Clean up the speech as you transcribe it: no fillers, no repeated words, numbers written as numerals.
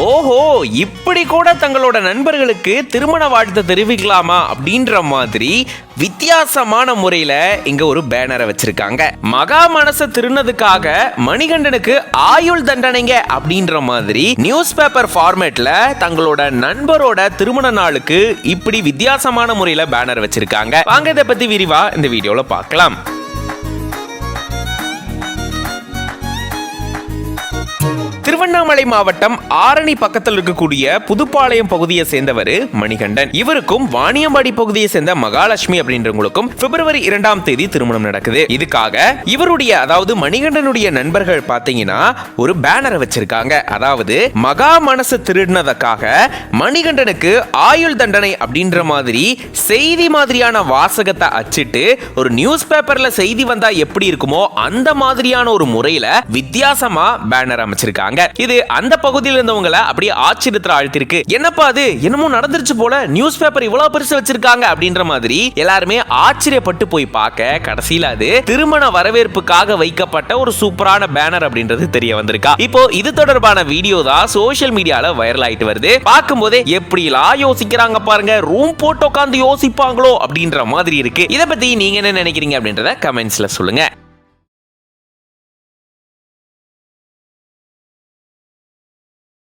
ஓஹோ, இப்படி கூட தங்களோட நண்பர்களுக்கு திருமண வாழ்த்து தெரிவிக்கலாமா அப்படின்ற மாதிரி வித்தியாசமான முறையில இங்க ஒரு பேனரை வச்சிருக்காங்க. மகா மனச திருநதுக்காக மணிகண்டனுக்கு ஆயுள் தண்டனைங்க அப்படின்ற மாதிரி நியூஸ் பேப்பர் ஃபார்மேட்ல தங்களோட நண்பரோட திருமண நாளுக்கு இப்படி வித்தியாசமான முறையில பேனர் வச்சிருக்காங்க. வாங்க இதை பத்தி விரிவா இந்த வீடியோல பார்க்கலாம். திருவண்ணாமலை மாவட்டம் ஆரணி பக்கத்தில் இருக்கக்கூடிய புதுப்பாளையம் பகுதியை சேர்ந்தவர் மணிகண்டன். இவருக்கும் வாணியம்பாடி பகுதியை சேர்ந்த மகாலட்சுமி அப்படின்றவங்களுக்கும் பிப்ரவரி 2ஆம் தேதி திருமணம் நடக்குது. இதுக்காக இவருடைய அதாவது மணிகண்டனுடைய நண்பர்கள் பாத்தீங்கன்னா ஒரு பேனரை வச்சிருக்காங்க. அதாவது மகா மனசு திருடினதுக்காக மணிகண்டனுக்கு ஆயுள் தண்டனை அப்படின்ற மாதிரி செய்தி மாதிரியான வாசகத்தை அச்சிட்டு ஒரு நியூஸ் பேப்பர்ல செய்தி வந்தா எப்படி இருக்குமோ அந்த மாதிரியான ஒரு முறையில வித்தியாசமா பேனர் அமைச்சிருக்காங்க. இது அந்த பகுதியில் இருந்தவங்களை அப்படியே ஆச்சரியத்துல ஆழ்த்திருக்கு. என்னப்பா அது, என்னமோ நடந்துருச்சு போல, நியூஸ் பேப்பர் இவ்வளவு பெருசு வச்சிருக்காங்க அப்படின்ற மாதிரி எல்லாருமே ஆச்சரியப்பட்டு போய் பார்க்க கடைசியில அது திருமண வரவேற்புக்காக வைக்கப்பட்ட ஒரு சூப்பரான பேனர் அப்படின்றது தெரிய வந்திருக்கா. இப்போ இது தொடர்பான வீடியோ தான் சோசியல் மீடியால வைரல் ஆயிட்டு வருது. பார்க்கும் போதே எப்படிலாம் யோசிக்கிறாங்க பாருங்க, ரூம் போட்டு உட்கார்ந்து யோசிப்பாங்களோ அப்படின்ற மாதிரி இருக்கு. இதை பத்தி நீங்க என்ன நினைக்கிறீங்க அப்படின்றத கமெண்ட்ஸ்ல சொல்லுங்க.